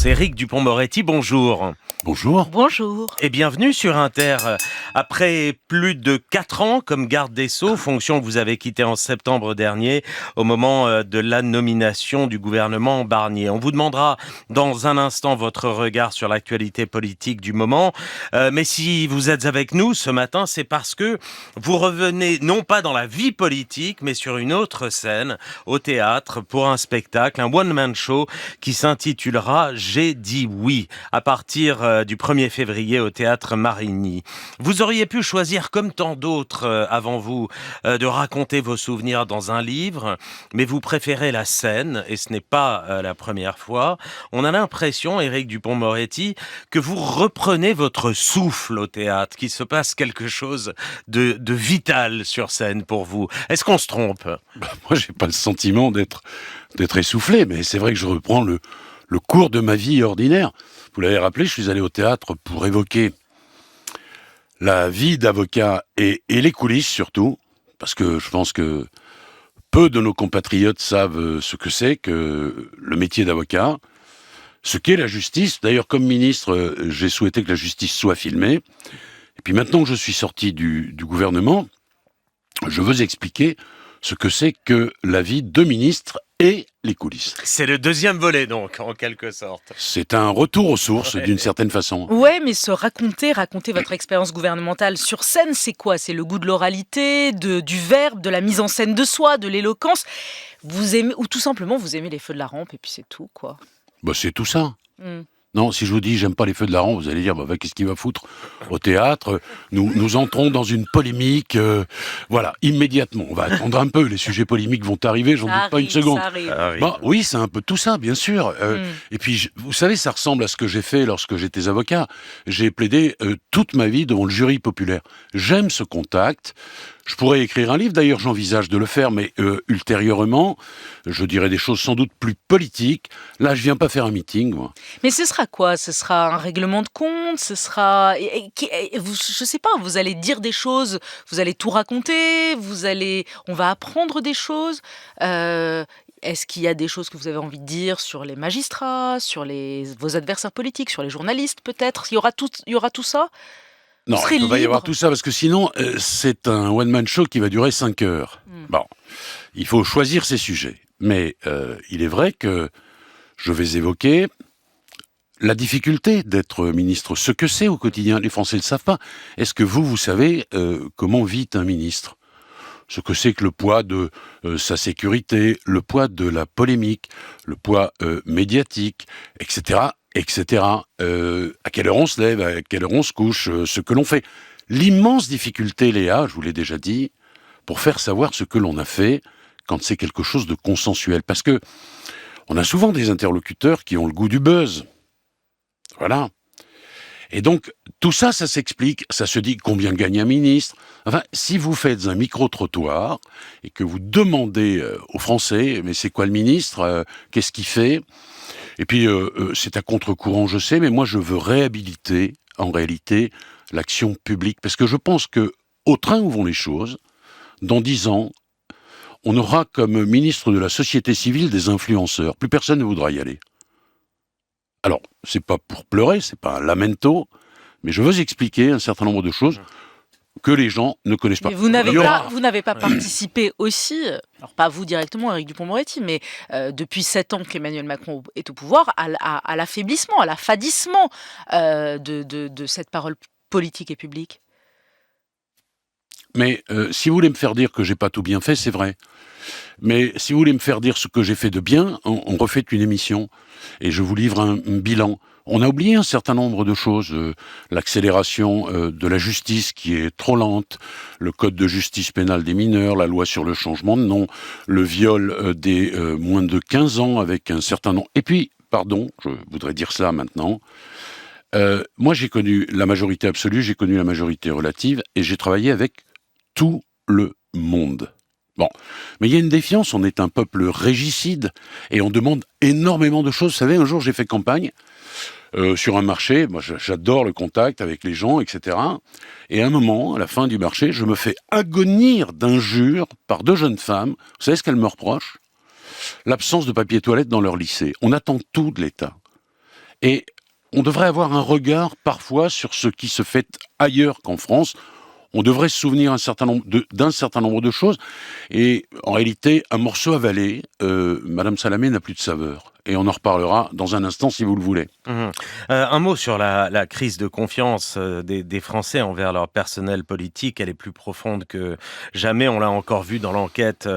Éric Dupond-Moretti, bonjour. Bonjour. Bonjour. Et bienvenue sur Inter. Après plus de 4 ans comme garde des Sceaux, fonction que vous avez quittée en septembre dernier, au moment de la nomination du gouvernement Barnier. On vous demandera dans un instant votre regard sur l'actualité politique du moment. Mais si vous êtes avec nous ce matin, c'est parce que vous revenez non pas dans la vie politique, mais sur une autre scène, au théâtre, pour un spectacle, un one-man show qui s'intitulera « J'ai dit oui » à partir du 1er février au Théâtre Marigny. Vous auriez pu choisir, comme tant d'autres avant vous, de raconter vos souvenirs dans un livre, mais vous préférez la scène, et ce n'est pas la première fois. On a l'impression, Éric Dupond-Moretti, que vous reprenez votre souffle au théâtre, qu'il se passe quelque chose de vital sur scène pour vous. Est-ce qu'on se trompe ? Moi, j'ai pas le sentiment d'être essoufflé, mais c'est vrai que je reprends le cours de ma vie ordinaire. Vous l'avez rappelé, je suis allé au théâtre pour évoquer la vie d'avocat et les coulisses surtout, parce que je pense que peu de nos compatriotes savent ce que c'est que le métier d'avocat, ce qu'est la justice. D'ailleurs, comme ministre, j'ai souhaité que la justice soit filmée. Et puis maintenant que je suis sorti du gouvernement, je veux expliquer ce que c'est que la vie de ministre et les coulisses. C'est le deuxième volet donc, en quelque sorte. C'est un retour aux sources, d'une certaine façon. Ouais, mais raconter votre expérience gouvernementale sur scène, c'est quoi ? C'est le goût de l'oralité, du verbe, de la mise en scène de soi, de l'éloquence. Vous aimez, ou tout simplement, vous aimez les feux de la rampe et puis c'est tout, quoi. Bah, c'est tout ça. Mm. Non, si je vous dis j'aime pas les feux de la rampe, vous allez dire qu'est-ce qu'il va foutre au théâtre ? Nous entrons dans une polémique, voilà, immédiatement. On va attendre un peu, les sujets polémiques vont arriver, j'en doute pas une seconde. Bah, oui, c'est un peu tout ça, bien sûr. Et puis, vous savez, ça ressemble à ce que j'ai fait lorsque j'étais avocat. J'ai plaidé toute ma vie devant le jury populaire. J'aime ce contact. Je pourrais écrire un livre, d'ailleurs j'envisage de le faire, mais ultérieurement, je dirais des choses sans doute plus politiques. Là, je viens pas faire un meeting, moi. Mais ce sera quoi ? Ce sera un règlement de compte ? Ce sera... je sais pas, vous allez dire des choses, vous allez tout raconter, on va apprendre des choses. Est-ce qu'il y a des choses que vous avez envie de dire sur les magistrats, sur vos adversaires politiques, sur les journalistes peut-être ? Il y aura tout ça ? Non, il ne peut pas y avoir tout ça, parce que sinon, c'est un one-man show qui va durer 5 heures. Bon, il faut choisir ses sujets. Mais il est vrai que je vais évoquer la difficulté d'être ministre, ce que c'est au quotidien. Les Français ne le savent pas. Est-ce que vous savez comment vit un ministre ? Ce que c'est que le poids de sa sécurité, le poids de la polémique, le poids médiatique, etc., etc. À quelle heure on se lève, à quelle heure on se couche, ce que l'on fait. L'immense difficulté, Léa, je vous l'ai déjà dit, pour faire savoir ce que l'on a fait quand c'est quelque chose de consensuel. Parce que on a souvent des interlocuteurs qui ont le goût du buzz. Voilà. Et donc, tout ça, ça s'explique, ça se dit combien gagne un ministre. Enfin, si vous faites un micro-trottoir et que vous demandez aux Français, mais c'est quoi le ministre, qu'est-ce qu'il fait ? Et puis, c'est à contre-courant, je sais, mais moi, je veux réhabiliter, en réalité, l'action publique. Parce que je pense que, au train où vont les choses, dans 10 ans, on aura comme ministre de la société civile des influenceurs. Plus personne ne voudra y aller. Alors, c'est pas pour pleurer, c'est pas un lamento, mais je veux expliquer un certain nombre de choses que les gens ne connaissent pas. Mais vous n'avez pas participé aussi, alors pas vous directement, Éric Dupond-Moretti, mais depuis 7 ans qu'Emmanuel Macron est au pouvoir, à l'affaiblissement, à l'affadissement de cette parole politique et publique. Mais si vous voulez me faire dire que j'ai pas tout bien fait, c'est vrai. Mais si vous voulez me faire dire ce que j'ai fait de bien, on refait une émission et je vous livre un bilan. On a oublié un certain nombre de choses. L'accélération de la justice qui est trop lente, le code de justice pénale des mineurs, la loi sur le changement de nom, le viol des moins de 15 ans avec un certain nombre... Et puis, pardon, je voudrais dire ça maintenant, moi j'ai connu la majorité absolue, j'ai connu la majorité relative et j'ai travaillé avec tout le monde. Bon, mais il y a une défiance, on est un peuple régicide et on demande énormément de choses. Vous savez, un jour j'ai fait campagne sur un marché, moi j'adore le contact avec les gens, etc. Et à un moment, à la fin du marché, je me fais agonir d'injures par 2 jeunes femmes. Vous savez ce qu'elles me reprochent ? L'absence de papier toilette dans leur lycée. On attend tout de l'État. Et on devrait avoir un regard parfois sur ce qui se fait ailleurs qu'en France. On devrait se souvenir d'un certain nombre de choses. Et en réalité, un morceau avalé, Madame Salamé n'a plus de saveur. Et on en reparlera dans un instant si vous le voulez. Un mot sur la crise de confiance des Français envers leur personnel politique. Elle est plus profonde que jamais. On l'a encore vu dans l'enquête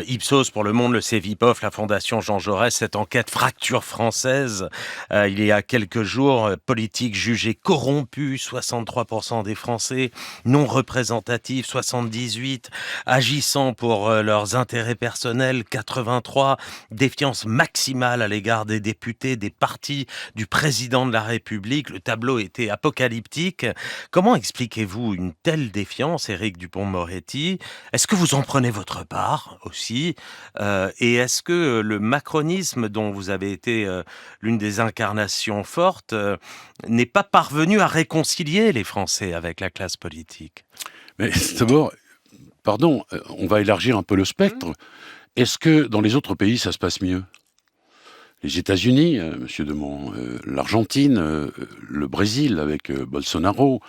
Ipsos pour Le Monde, le Cevipof, la Fondation Jean Jaurès. Cette enquête Fracture française, il y a quelques jours, politique jugée corrompue, 63% des Français, non représentatifs, 78%, agissant pour leurs intérêts personnels, 83%, défiance maximale à l'égard des députés, des partis, du président de la République. Le tableau était apocalyptique. Comment expliquez-vous une telle défiance, Éric Dupond-Moretti? Est-ce que vous en prenez votre part aussi? Et est-ce que le macronisme, dont vous avez été l'une des incarnations fortes, n'est pas parvenu à réconcilier les Français avec la classe politique? Mais d'abord, pardon, on va élargir un peu le spectre. Est-ce que dans les autres pays, ça se passe mieux? Les États-Unis, Monsieur Demont, l'Argentine, le Brésil avec Bolsonaro,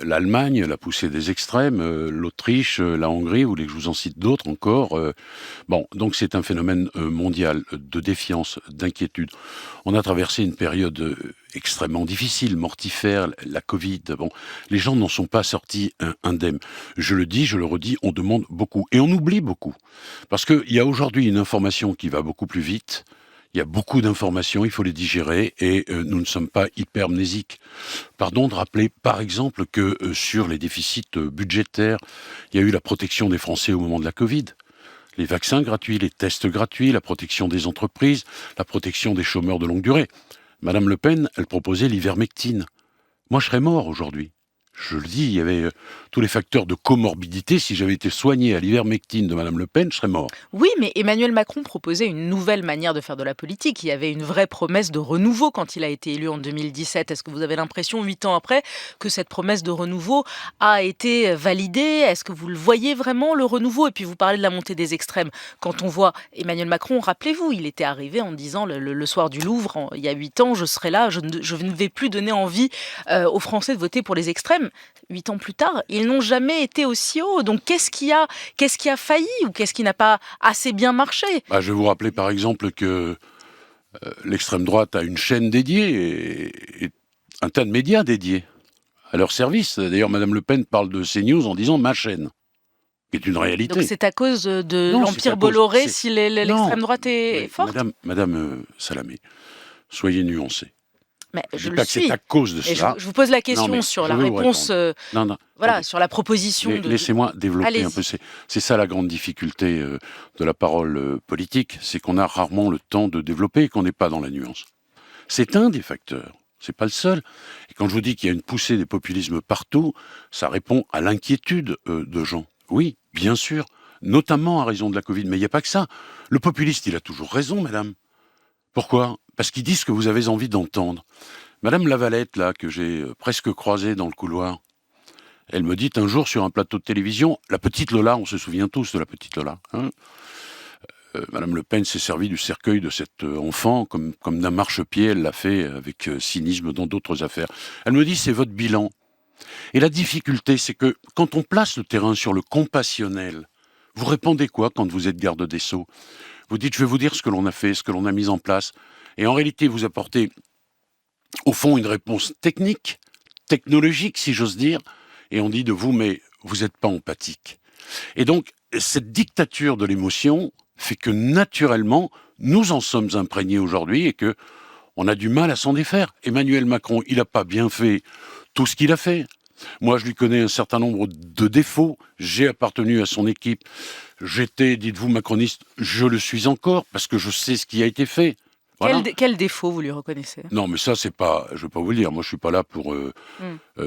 l'Allemagne, la poussée des extrêmes, l'Autriche, la Hongrie, vous voulez que je vous en cite d'autres encore? Bon, donc c'est un phénomène mondial de défiance, d'inquiétude. On a traversé une période extrêmement difficile, mortifère, la Covid. Bon, les gens n'en sont pas sortis indemnes. Je le dis, je le redis, on demande beaucoup et on oublie beaucoup. Parce qu'il y a aujourd'hui une information qui va beaucoup plus vite. Il y a beaucoup d'informations, il faut les digérer et nous ne sommes pas hypermnésiques. Pardon de rappeler par exemple que sur les déficits budgétaires, il y a eu la protection des Français au moment de la Covid. Les vaccins gratuits, les tests gratuits, la protection des entreprises, la protection des chômeurs de longue durée. Madame Le Pen, elle proposait l'ivermectine. Moi, je serais mort aujourd'hui. Je le dis, il y avait tous les facteurs de comorbidité. Si j'avais été soigné à l'ivermectine de Madame Le Pen, je serais mort. Oui, mais Emmanuel Macron proposait une nouvelle manière de faire de la politique. Il y avait une vraie promesse de renouveau quand il a été élu en 2017. Est-ce que vous avez l'impression, 8 ans après, que cette promesse de renouveau a été validée? Est-ce que vous le voyez vraiment, le renouveau? Et puis vous parlez de la montée des extrêmes. Quand on voit Emmanuel Macron, rappelez-vous, il était arrivé en disant le soir du Louvre, il y a 8 ans, je serai là, je ne vais plus donner envie aux Français de voter pour les extrêmes. 8 ans plus tard, ils n'ont jamais été aussi hauts. Donc qu'est-ce qui a failli ou qu'est-ce qui n'a pas assez bien marché? Je vais vous rappeler par exemple que l'extrême droite a une chaîne dédiée et un tas de médias dédiés à leur service. D'ailleurs, Madame Le Pen parle de CNews en disant « ma chaîne », qui est une réalité. Donc c'est à cause de Non, l'Empire Bolloré si l'extrême droite est forte? Madame Salamé, soyez nuancée. Mais Je je dis le pas que c'est suis. à cause de Et cela. je vous pose la question mais sur je la vais vous réponse, Non, voilà, sur la proposition de... Laissez-moi développer un Allez-y. peu. C'est ça la grande difficulté de la parole politique, c'est qu'on a rarement le temps de développer et qu'on n'est pas dans la nuance. C'est un des facteurs, c'est pas le seul. Et quand je vous dis qu'il y a une poussée des populismes partout, ça répond à l'inquiétude de gens. Oui, bien sûr, notamment à raison de la Covid, mais il n'y a pas que ça. Le populiste, il a toujours raison, madame. Pourquoi? Parce qu'il dit ce que vous avez envie d'entendre. Madame Lavalette, là, que j'ai presque croisée dans le couloir, elle me dit un jour sur un plateau de télévision, la petite Lola, on se souvient tous de la petite Lola, hein, Madame Le Pen s'est servie du cercueil de cet enfant comme d'un marchepied, elle l'a fait avec cynisme dans d'autres affaires. Elle me dit, c'est votre bilan. Et la difficulté, c'est que quand on place le terrain sur le compassionnel, vous répondez quoi quand vous êtes garde des Sceaux? Vous dites, je vais vous dire ce que l'on a fait, ce que l'on a mis en place. Et en réalité, vous apportez, au fond, une réponse technique, technologique, si j'ose dire, et on dit de vous, mais vous n'êtes pas empathique. Et donc, cette dictature de l'émotion fait que, naturellement, nous en sommes imprégnés aujourd'hui et que on a du mal à s'en défaire. Emmanuel Macron, il n'a pas bien fait tout ce qu'il a fait. Moi, je lui connais un certain nombre de défauts. J'ai appartenu à son équipe. J'étais, dites-vous, macroniste. Je le suis encore parce que je sais ce qui a été fait. Voilà. Quel défaut vous lui reconnaissez? Non, mais ça, c'est pas... Je vais pas vous le dire. Moi, je suis pas là pour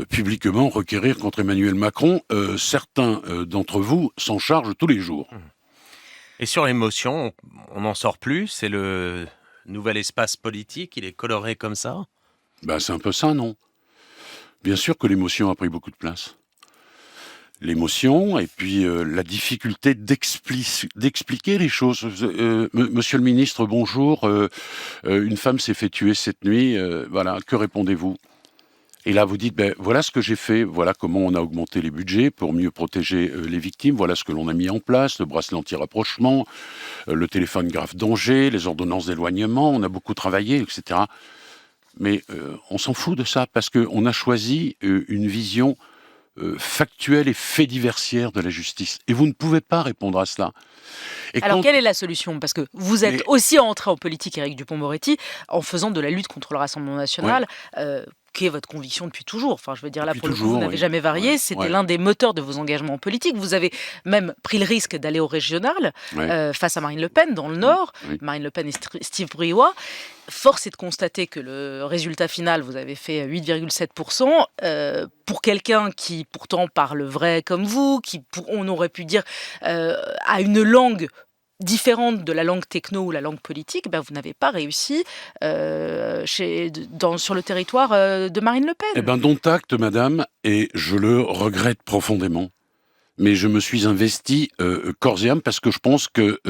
publiquement requérir contre Emmanuel Macron. Certains d'entre vous s'en chargent tous les jours. Et sur l'émotion, on n'en sort plus? C'est le nouvel espace politique? Il est coloré comme ça? C'est un peu ça, non? Bien sûr que l'émotion a pris beaucoup de place. l'émotion et puis la difficulté d'expliquer les choses. Monsieur le ministre, bonjour. Une femme s'est fait tuer cette nuit. Voilà, que répondez-vous ? Et là, vous dites, voilà ce que j'ai fait, voilà comment on a augmenté les budgets pour mieux protéger les victimes, voilà ce que l'on a mis en place, le bracelet anti-rapprochement, le téléphone grave danger, les ordonnances d'éloignement, on a beaucoup travaillé, etc. Mais on s'en fout de ça, parce qu'on a choisi une vision factuelle et fait diversière de la justice. Et vous ne pouvez pas répondre à cela. Et alors, quelle est la solution ? Parce que vous êtes aussi entré en politique, Éric Dupond-Moretti, en faisant de la lutte contre le Rassemblement national, qui est votre conviction depuis toujours. Enfin, je veux dire, là, pour le coup, vous n'avez jamais varié. C'était l'un des moteurs de vos engagements politiques. Vous avez même pris le risque d'aller au régional face à Marine Le Pen, dans le Nord. Marine Le Pen et Steve Briois. Force est de constater que le résultat final, vous avez fait 8,7%. Pour quelqu'un qui, pourtant, parle vrai comme vous, qui, on aurait pu dire, a une langue différente de la langue techno ou la langue politique, vous n'avez pas réussi sur le territoire de Marine Le Pen. Eh bien, dont acte, madame, et je le regrette profondément. Mais je me suis investi corps et âme parce que je pense que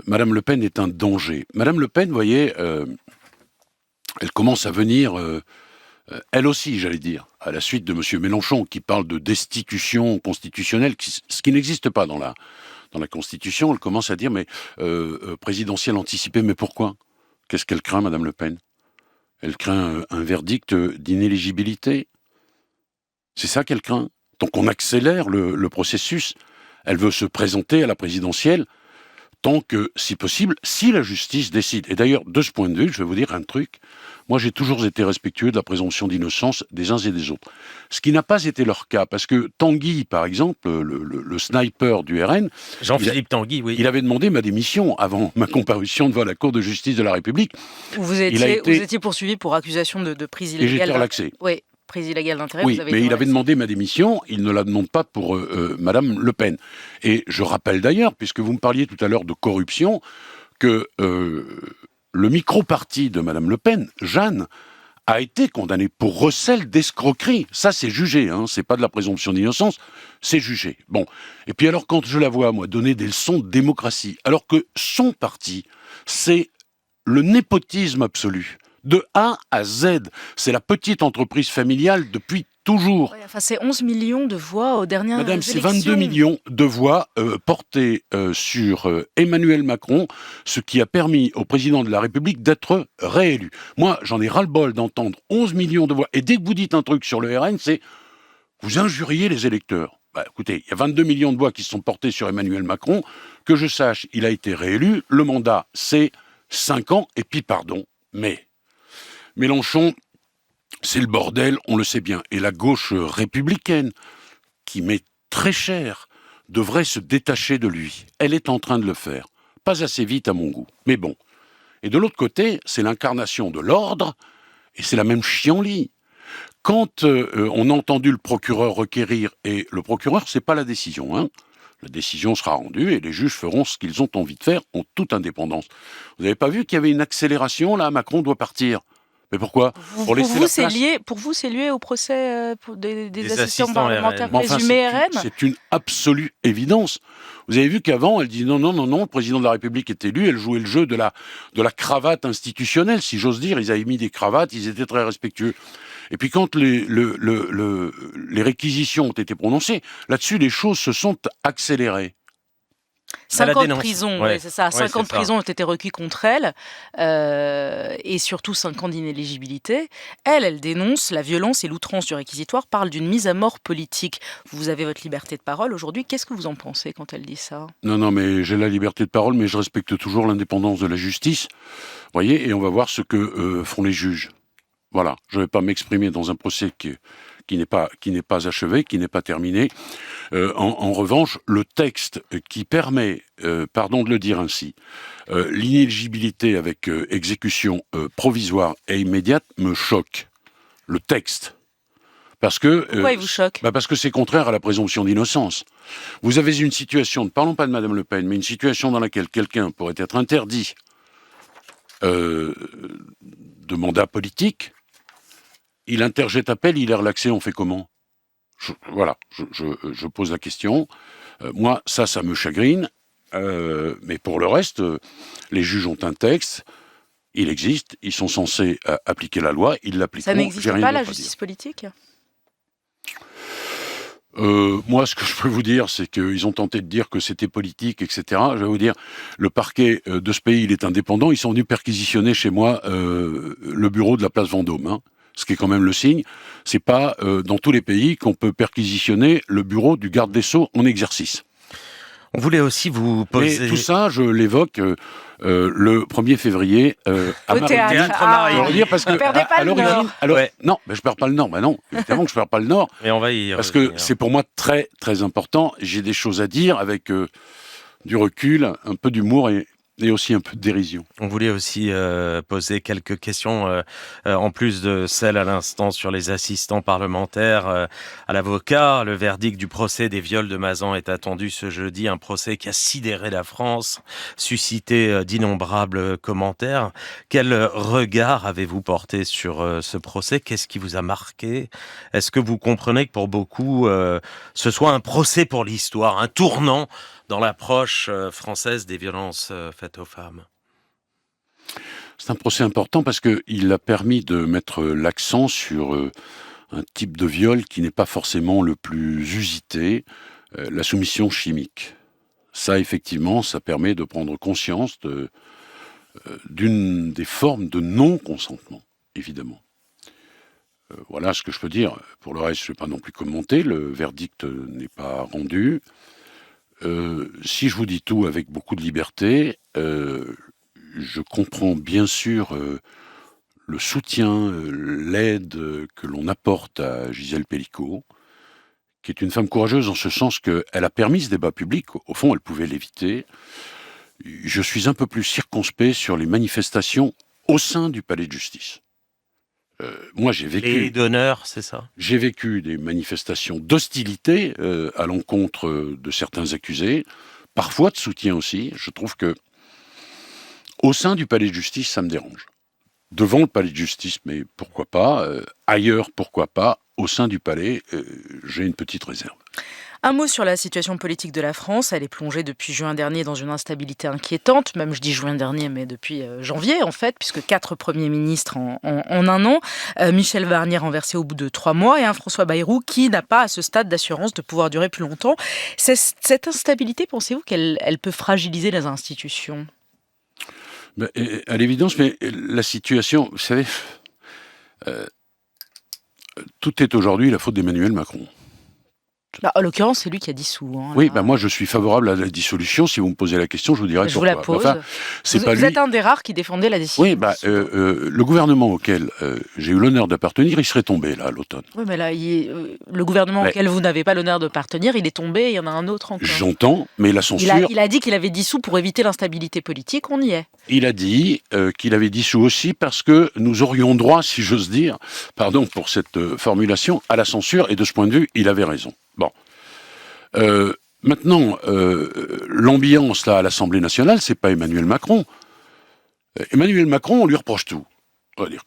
Madame Le Pen est un danger. Madame Le Pen, vous voyez, elle commence à venir, elle aussi, j'allais dire, à la suite de Monsieur Mélenchon, qui parle de destitution constitutionnelle, ce qui n'existe pas dans la Constitution. Elle commence à dire, mais présidentielle anticipée, mais pourquoi ? Qu'est-ce qu'elle craint, Madame Le Pen ? Elle craint un verdict d'inéligibilité. C'est ça qu'elle craint. Donc on accélère le processus. Elle veut se présenter à la présidentielle tant que, si possible, si la justice décide. Et d'ailleurs, de ce point de vue, je vais vous dire un truc. Moi, j'ai toujours été respectueux de la présomption d'innocence des uns et des autres. Ce qui n'a pas été leur cas, parce que Tanguy, par exemple, le sniper du RN... Jean-Philippe Tanguy, oui. Il avait demandé ma démission avant ma comparution devant la Cour de justice de la République. Vous étiez poursuivi pour accusation de prise illégale. Et j'étais relaxé. Oui. Prise illégale d'intérêt. Oui, mais il avait demandé ma démission, il ne la demande pas pour Madame Le Pen. Et je rappelle d'ailleurs, puisque vous me parliez tout à l'heure de corruption, que le micro-parti de Madame Le Pen, Jeanne, a été condamné pour recel d'escroquerie. Ça, c'est jugé, c'est pas de la présomption d'innocence, c'est jugé. Bon, et puis alors quand je la vois, moi, donner des leçons de démocratie, alors que son parti, c'est le népotisme absolu. De A à Z. C'est la petite entreprise familiale depuis toujours. Ouais, c'est 11 millions de voix aux dernières élections. Madame, c'est 22 millions de voix portées sur Emmanuel Macron, ce qui a permis au président de la République d'être réélu. Moi, j'en ai ras-le-bol d'entendre 11 millions de voix. Et dès que vous dites un truc sur le RN, c'est vous injuriez les électeurs. Écoutez, il y a 22 millions de voix qui sont portées sur Emmanuel Macron. Que je sache, il a été réélu. Le mandat, c'est 5 ans. Et puis, pardon, mais... Mélenchon, c'est le bordel, on le sait bien. Et la gauche républicaine, qui met très cher, devrait se détacher de lui. Elle est en train de le faire. Pas assez vite à mon goût, mais bon. Et de l'autre côté, c'est l'incarnation de l'ordre, et c'est la même chienlit. Quand on a entendu le procureur requérir, et le procureur, c'est pas la décision, La décision sera rendue et les juges feront ce qu'ils ont envie de faire en toute indépendance. Vous n'avez pas vu qu'il y avait une accélération, là, Macron doit partir ? Mais pourquoi ? Pour vous, c'est lié au procès des assistants parlementaires présumés RN ? C'est une absolue évidence. Vous avez vu qu'avant, elle dit non, le président de la République est élu, elle jouait le jeu de la cravate institutionnelle, si j'ose dire. Ils avaient mis des cravates, ils étaient très respectueux. Et puis quand les réquisitions ont été prononcées, là-dessus, les choses se sont accélérées. 5 ans de prison, c'est ça. 5 ans de prison ont été requis contre elle, et surtout 5 ans d'inéligibilité. Elle dénonce la violence et l'outrance du réquisitoire, parle d'une mise à mort politique. Vous avez votre liberté de parole aujourd'hui. Qu'est-ce que vous en pensez quand elle dit ça ? Non, mais j'ai la liberté de parole, mais je respecte toujours l'indépendance de la justice. Vous voyez, et on va voir ce que font les juges. Voilà, je ne vais pas m'exprimer dans un procès qui n'est pas achevé, qui n'est pas terminé. En revanche, le texte qui permet, pardon de le dire ainsi, l'inéligibilité avec exécution provisoire et immédiate me choque. Le texte. Parce que, pourquoi il vous choque ? Parce que c'est contraire à la présomption d'innocence. Vous avez une situation, ne parlons pas de Madame Le Pen, mais une situation dans laquelle quelqu'un pourrait être interdit de mandat politique. Il interjette appel, il est relaxé, on fait comment ? Je pose la question. Moi, ça me chagrine. Mais pour le reste, les juges ont un texte. Il existe. Ils sont censés appliquer la loi. Ils l'appliqueront. Ça n'existe pas, la justice politique ? Moi, ce que je peux vous dire, c'est qu'ils ont tenté de dire que c'était politique, etc. Je vais vous dire, le parquet de ce pays, il est indépendant. Ils sont venus perquisitionner chez moi le bureau de la place Vendôme, hein, ce qui est quand même le signe. C'est pas dans tous les pays qu'on peut perquisitionner le bureau du garde des Sceaux en exercice. On voulait aussi vous poser... Mais tout ça, je l'évoque le 1er février à Marigny. Parce que à l'origine, non, je perds pas le Nord. Non, évidemment que je perds pas le Nord. Mais on va y parce que c'est pour moi très très important. J'ai des choses à dire avec du recul, un peu d'humour et aussi un peu de dérision. On voulait aussi poser quelques questions, en plus de celles à l'instant sur les assistants parlementaires à l'avocat. Le verdict du procès des viols de Mazan est attendu ce jeudi, un procès qui a sidéré la France, suscité d'innombrables commentaires. Quel regard avez-vous porté sur ce procès ? Qu'est-ce qui vous a marqué ? Est-ce que vous comprenez que pour beaucoup, ce soit un procès pour l'histoire, un tournant dans l'approche française des violences faites aux femmes? C'est un procès important parce qu'il a permis de mettre l'accent sur un type de viol qui n'est pas forcément le plus usité, la soumission chimique. Ça, effectivement, ça permet de prendre conscience d'une des formes de non-consentement, évidemment. Voilà ce que je peux dire. Pour le reste, je ne vais pas non plus commenter. Le verdict n'est pas rendu. Si je vous dis tout avec beaucoup de liberté, je comprends bien sûr le soutien, l'aide que l'on apporte à Gisèle Pelicot, qui est une femme courageuse en ce sens qu'elle a permis ce débat public. Au fond, elle pouvait l'éviter. Je suis un peu plus circonspect sur les manifestations au sein du palais de justice. Moi, j'ai vécu... Les d'honneur, c'est ça ? J'ai vécu des manifestations d'hostilité à l'encontre de certains accusés, parfois de soutien aussi. Je trouve que au sein du palais de justice, ça me dérange. Devant le palais de justice, mais pourquoi pas. Ailleurs, pourquoi pas. Au sein du palais, j'ai une petite réserve. Un mot sur la situation politique de la France. Elle est plongée depuis juin dernier dans une instabilité inquiétante. Même je dis juin dernier, mais depuis janvier en fait, puisque 4 premiers ministres en un an. Michel Barnier renversé au bout de 3 mois et un François Bayrou qui n'a pas à ce stade d'assurance de pouvoir durer plus longtemps. Cette instabilité, pensez-vous qu'elle peut fragiliser les institutions ? À l'évidence, mais la situation, vous savez, tout est aujourd'hui la faute d'Emmanuel Macron. En l'occurrence, c'est lui qui a dissous. Oui, moi je suis favorable à la dissolution. Si vous me posez la question, je vous dirai pourquoi. Je vous la pose. Enfin, vous êtes un des rares qui défendait la décision. Oui, le gouvernement auquel j'ai eu l'honneur d'appartenir, il serait tombé là à l'automne. Oui, mais là, le gouvernement auquel vous n'avez pas l'honneur d'appartenir, il est tombé. Il y en a un autre encore. J'entends, mais la censure. Il a dit qu'il avait dissous pour éviter l'instabilité politique. On y est. Il a dit qu'il avait dissous aussi parce que nous aurions droit, si j'ose dire, pardon pour cette formulation, à la censure. Et de ce point de vue, il avait raison. Bon. Maintenant, l'ambiance là à l'Assemblée nationale, c'est pas Emmanuel Macron. Emmanuel Macron, on lui reproche tout. On va dire.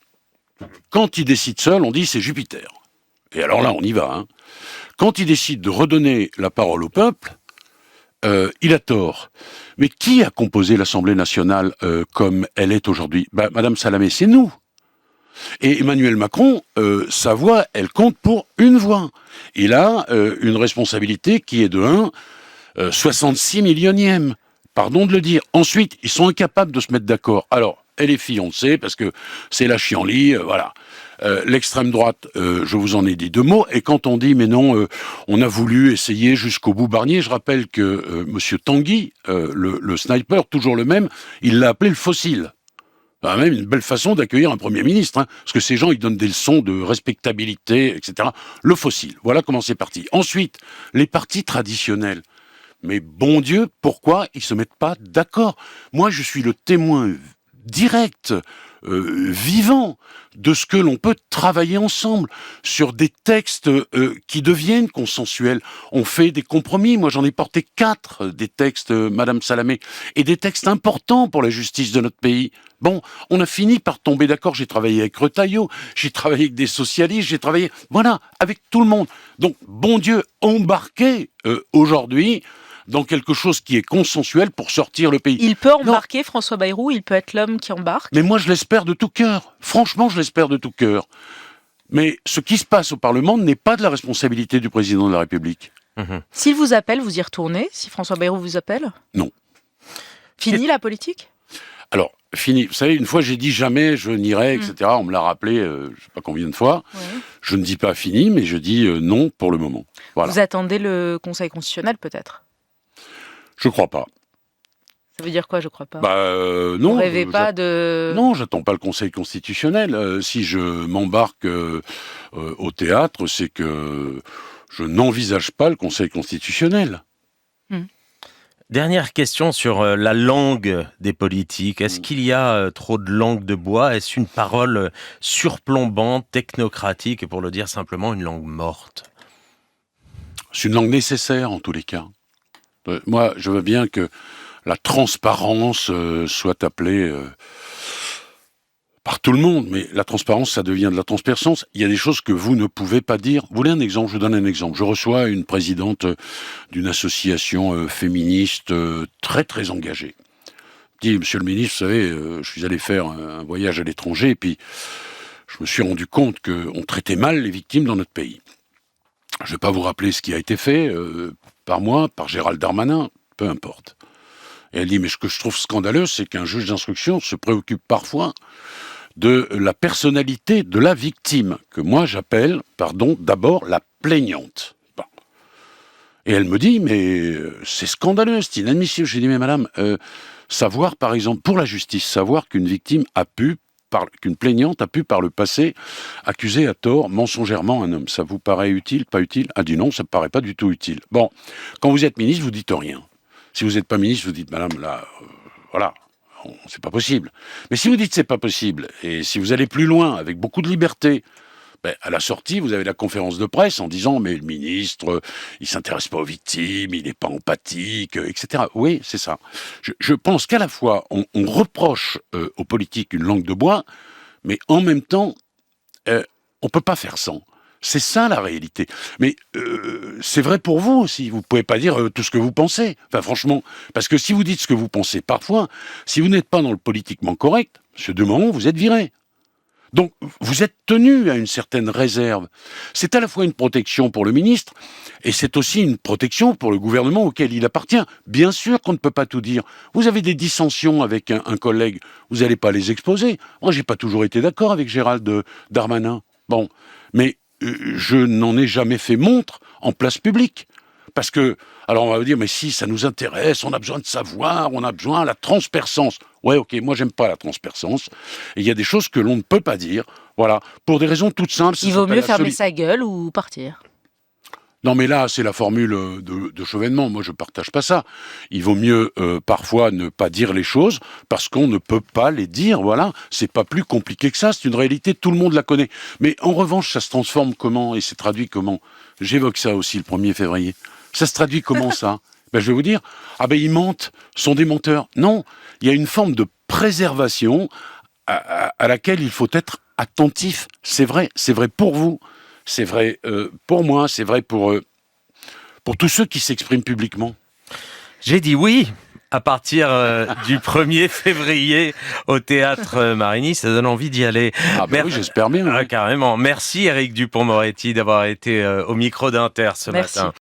Quand il décide seul, on dit c'est Jupiter. Et alors là, on y va. Hein. Quand il décide de redonner la parole au peuple, il a tort. Mais qui a composé l'Assemblée nationale comme elle est aujourd'hui ? Madame Salamé, c'est nous. Et Emmanuel Macron, sa voix, elle compte pour une voix. Il a une responsabilité qui est de 66 millionième. Pardon de le dire. Ensuite, ils sont incapables de se mettre d'accord. Alors, elle est fille, on le sait, parce que c'est la chienlit, voilà. L'extrême droite, je vous en ai dit 2 mots. Et quand on dit, mais non, on a voulu essayer jusqu'au bout Barnier, je rappelle que Monsieur Tanguy, le sniper, toujours le même, il l'a appelé le fossile. Même une belle façon d'accueillir un Premier ministre, hein, parce que ces gens, ils donnent des leçons de respectabilité, etc. Le fossile, voilà comment c'est parti. Ensuite, les partis traditionnels. Mais bon Dieu, pourquoi ils se mettent pas d'accord ? Moi, je suis le témoin direct vivant de ce que l'on peut travailler ensemble sur des textes qui deviennent consensuels. On fait des compromis. Moi, j'en ai porté 4 des textes, Madame Salamé, et des textes importants pour la justice de notre pays. Bon, on a fini par tomber d'accord. J'ai travaillé avec Retailleau, j'ai travaillé avec des socialistes, j'ai travaillé, voilà, avec tout le monde. Donc, bon Dieu, embarquez aujourd'hui dans quelque chose qui est consensuel pour sortir le pays. Il peut embarquer, François Bayrou, il peut être l'homme qui embarque. Mais moi, je l'espère de tout cœur. Franchement, je l'espère de tout cœur. Mais ce qui se passe au Parlement n'est pas de la responsabilité du président de la République. S'il vous appelle, vous y retournez? Si François Bayrou vous appelle? Non. Fini la politique? Alors, fini. Vous savez, une fois, j'ai dit jamais je n'irai, etc. On me l'a rappelé, je ne sais pas combien de fois. Ouais. Je ne dis pas fini, mais je dis non pour le moment. Voilà. Vous attendez le Conseil constitutionnel, peut-être? Je crois pas. Ça veut dire quoi, je crois pas? Non. Vous rêvez pas de... Non, j'attends pas le Conseil constitutionnel. Si je m'embarque au théâtre, c'est que je n'envisage pas le Conseil constitutionnel. Dernière question sur la langue des politiques. Est-ce qu'il y a trop de langue de bois? Est-ce une parole surplombante, technocratique, et pour le dire simplement, une langue morte? C'est une langue nécessaire, en tous les cas. Moi, je veux bien que la transparence soit appelée par tout le monde, mais la transparence, ça devient de la transperçance. Il y a des choses que vous ne pouvez pas dire. Vous voulez un exemple? Je vous donne un exemple. Je reçois une présidente d'une association féministe très, très engagée. Elle dit, monsieur le ministre, vous savez, je suis allé faire un voyage à l'étranger, et puis je me suis rendu compte qu'on traitait mal les victimes dans notre pays. Je ne vais pas vous rappeler ce qui a été fait par moi, par Gérald Darmanin, peu importe. Et elle dit, mais ce que je trouve scandaleux, c'est qu'un juge d'instruction se préoccupe parfois de la personnalité de la victime, que moi j'appelle, d'abord la plaignante. Bon. Et elle me dit, mais c'est scandaleux, c'est inadmissible. J'ai dit, mais madame, savoir par exemple, pour la justice, savoir qu'une victime qu'une plaignante a pu par le passé accuser à tort mensongèrement un homme. Ça vous paraît utile, pas utile? Ah, dit non, ça me paraît pas du tout utile. Bon, quand vous êtes ministre, vous dites rien. Si vous n'êtes pas ministre, vous dites, madame, là, voilà, c'est pas possible. Mais si vous dites c'est pas possible, et si vous allez plus loin, avec beaucoup de liberté, à la sortie, vous avez la conférence de presse en disant, mais le ministre, il s'intéresse pas aux victimes, il n'est pas empathique, etc. Oui, c'est ça. Je pense qu'à la fois, on reproche aux politiques une langue de bois, mais en même temps, on peut pas faire sans. C'est ça la réalité. Mais c'est vrai pour vous aussi. Vous pouvez pas dire tout ce que vous pensez. Enfin, franchement, parce que si vous dites ce que vous pensez, parfois, si vous n'êtes pas dans le politiquement correct, monsieur Demorand, vous êtes viré. Donc, vous êtes tenu à une certaine réserve. C'est à la fois une protection pour le ministre, et c'est aussi une protection pour le gouvernement auquel il appartient. Bien sûr qu'on ne peut pas tout dire. Vous avez des dissensions avec un collègue, vous n'allez pas les exposer. Moi, j'ai pas toujours été d'accord avec Gérald Darmanin. Bon, mais je n'en ai jamais fait montre en place publique. Parce que, alors on va vous dire, mais si, ça nous intéresse, on a besoin de savoir, on a besoin de la transperçance. Ouais, ok, moi j'aime pas la transperçance. Et il y a des choses que l'on ne peut pas dire, voilà, pour des raisons toutes simples. Il vaut mieux fermer sa gueule ou partir. Non, mais là, c'est la formule de Chevènement. Moi, je partage pas ça. Il vaut mieux parfois ne pas dire les choses parce qu'on ne peut pas les dire. Voilà, c'est pas plus compliqué que ça. C'est une réalité, tout le monde la connaît. Mais en revanche, ça se transforme comment et c'est traduit comment? J'évoque ça aussi le 1er février. Ça se traduit comment ça? Je vais vous dire, ils mentent, sont des menteurs. Non, il y a une forme de préservation à laquelle il faut être attentif. C'est vrai pour vous. C'est vrai pour moi, c'est vrai pour tous ceux qui s'expriment publiquement. J'ai dit oui à partir du 1er février au Théâtre Marigny. Ça donne envie d'y aller. Oui, j'espère bien. Carrément. Merci Éric Dupond-Moretti d'avoir été au micro d'Inter ce matin.